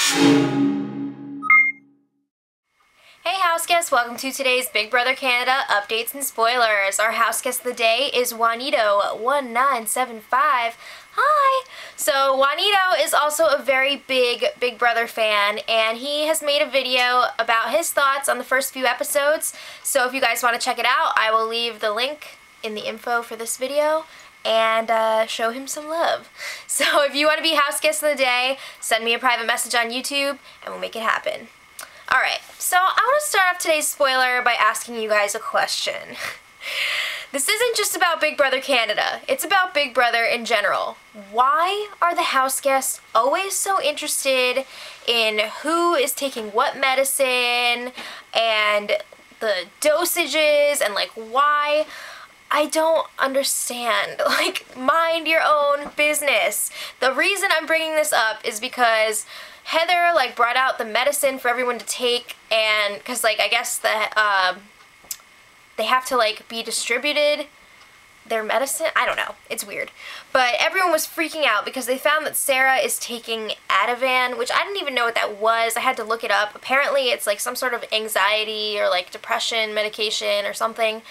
Hey house guests, welcome to today's Big Brother Canada updates and spoilers. Our house guest of the day is Juanito1975. Hi! So Juanito is also a very big Big Brother fan, and he has made a video about his thoughts on the first few episodes. So if you guys want to check it out, I will leave the link in the info for this video and show him some love. So if you want to be house guest of the day, send me a private message on YouTube and we'll make it happen. Alright, so I want to start off today's spoiler by asking you guys a question. This isn't just about Big Brother Canada, it's about Big Brother in general. Why are the house guests always so interested in who is taking what medicine and the dosages and like why? I don't understand. Like, mind your own business. The reason I'm bringing this up is because Heather like brought out the medicine for everyone to take, and because like I guess they have to like be distributed their medicine. I don't know, it's weird, but everyone was freaking out because they found that Sarah is taking Ativan, which I didn't even know what that was. I had to look it up. Apparently it's like some sort of anxiety or like depression medication or something.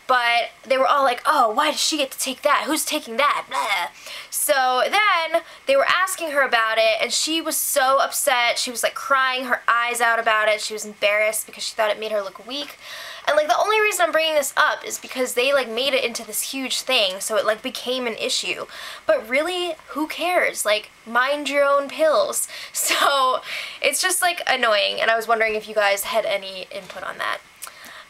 But they were all like, oh, why does she get to take that? Who's taking that? Blah. So then they were asking her about it, and she was so upset. She was like crying her eyes out about it. She was embarrassed because she thought it made her look weak. And like the only reason I'm bringing this up is because they like made it into this huge thing, so it like became an issue. But really, who cares? Like, mind your own pills. So it's just like annoying, and I was wondering if you guys had any input on that.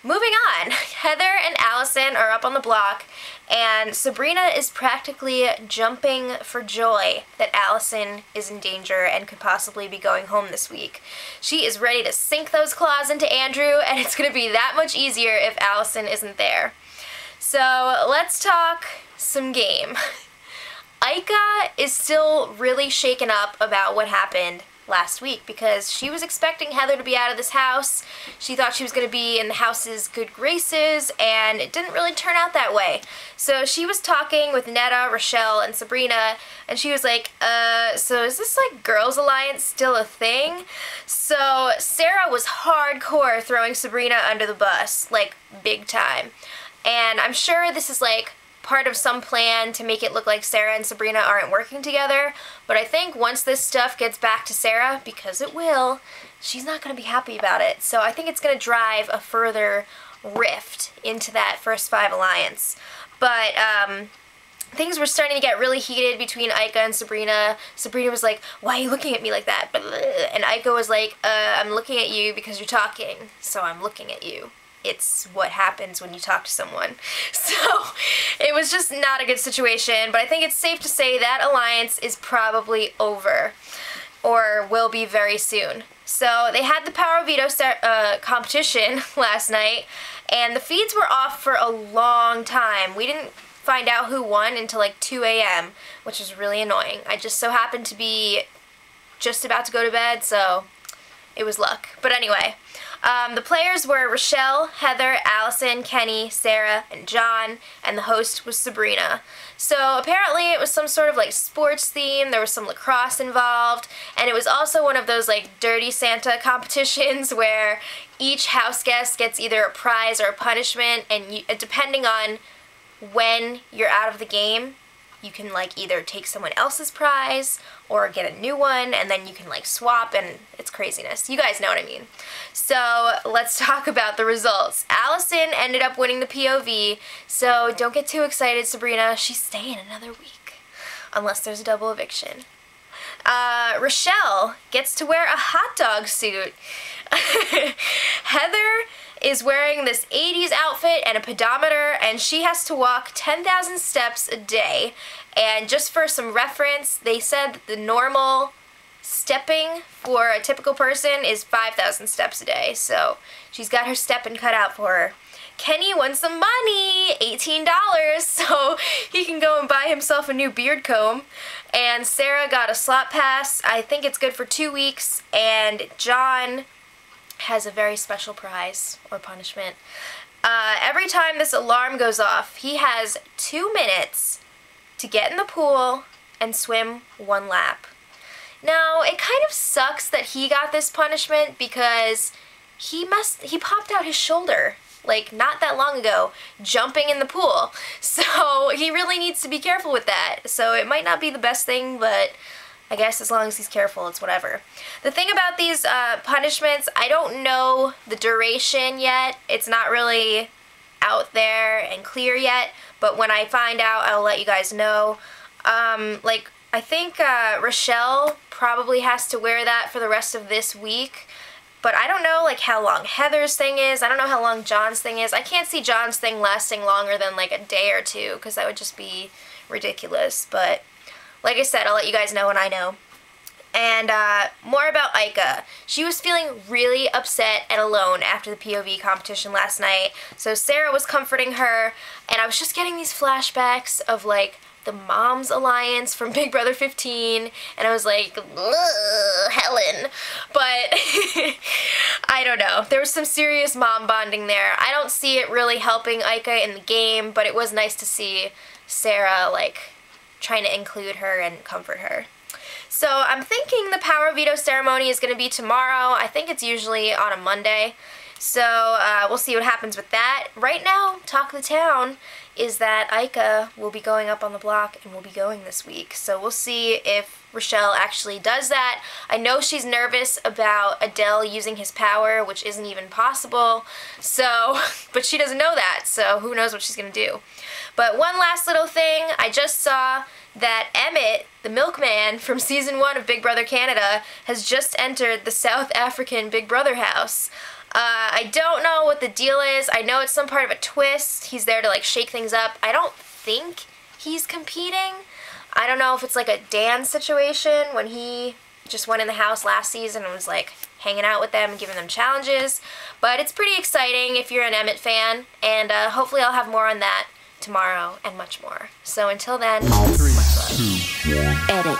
Moving on, Heather and Allison are up on the block, and Sabrina is practically jumping for joy that Allison is in danger and could possibly be going home this week. She is ready to sink those claws into Andrew, and it's going to be that much easier if Allison isn't there. So let's talk some game. Ika is still really shaken up about what happened last week because she was expecting Heather to be out of this house. She thought she was going to be in the house's good graces, and it didn't really turn out that way. So she was talking with Netta, Rochelle, and Sabrina, and she was like, so is this like Girls Alliance still a thing? So Sarah was hardcore throwing Sabrina under the bus, like big time. And I'm sure this is like part of some plan to make it look like Sarah and Sabrina aren't working together, but I think once this stuff gets back to Sarah, because it will, she's not going to be happy about it. So I think it's going to drive a further rift into that first five alliance. But things were starting to get really heated between Ika and Sabrina. Sabrina was like, why are you looking at me like that? And Ika was like, I'm looking at you because you're talking, so I'm looking at you. It's what happens when you talk to someone. So it was just not a good situation, but I think it's safe to say that alliance is probably over, or will be very soon. So they had the Power Veto competition last night, and the feeds were off for a long time. We didn't find out who won until like 2 a.m., which is really annoying. I just so happened to be just about to go to bed, so it was luck. But anyway, the players were Rochelle, Heather, Allison, Kenny, Sarah, and John, and the host was Sabrina. So apparently it was some sort of like sports theme, there was some lacrosse involved, and it was also one of those like Dirty Santa competitions where each house guest gets either a prize or a punishment, and depending on when you're out of the game, you can like either take someone else's prize or get a new one, and then you can like swap, and it's craziness. You guys know what I mean. So let's talk about the results. Allison ended up winning the POV, so don't get too excited, Sabrina. She's staying another week, unless there's a double eviction. Rochelle gets to wear a hot dog suit. Heather is wearing this 80s outfit and a pedometer, and she has to walk 10,000 steps a day. And just for some reference, they said that the normal stepping for a typical person is 5,000 steps a day, so she's got her stepping cut out for her. Kenny won some money, $18, so he can go and buy himself a new beard comb. And Sarah got a slot pass. I think it's good for 2 weeks, and John has a very special prize or punishment. Every time this alarm goes off, he has 2 minutes to get in the pool and swim 1 lap. Now, it kind of sucks that he got this punishment because he popped out his shoulder like not that long ago jumping in the pool. So he really needs to be careful with that. So it might not be the best thing, but I guess as long as he's careful, it's whatever. The thing about these punishments, I don't know the duration yet. It's not really out there and clear yet, but when I find out, I'll let you guys know. Like, I think Rochelle probably has to wear that for the rest of this week, but I don't know like how long Heather's thing is. I don't know how long John's thing is. I can't see John's thing lasting longer than like a day or two because that would just be ridiculous, but like I said, I'll let you guys know when I know. And more about Aika. She was feeling really upset and alone after the POV competition last night. So Sarah was comforting her, and I was just getting these flashbacks of like the Moms Alliance from Big Brother 15, and I was like, ugh, Helen. But I don't know. There was some serious mom bonding there. I don't see it really helping Aika in the game, but it was nice to see Sarah like trying to include her and comfort her. So I'm thinking the power veto ceremony is going to be tomorrow. I think it's usually on a Monday. So we'll see what happens with that. Right now, talk of the town is that Aika will be going up on the block and will be going this week. So we'll see if Rochelle actually does that. I know she's nervous about Adele using his power, which isn't even possible. So, but she doesn't know that, so who knows what she's going to do. But one last little thing, I just saw that Emmett, the milkman from season 1 of Big Brother Canada, has just entered the South African Big Brother house. I don't know what the deal is. I know it's some part of a twist. He's there to like shake things up. I don't think he's competing. I don't know if it's like a Dan situation when he just went in the house last season and was like hanging out with them and giving them challenges. But it's pretty exciting if you're an Emmett fan, and hopefully I'll have more on that tomorrow and much more. So until then, much love. 3, 2, 1. Edit.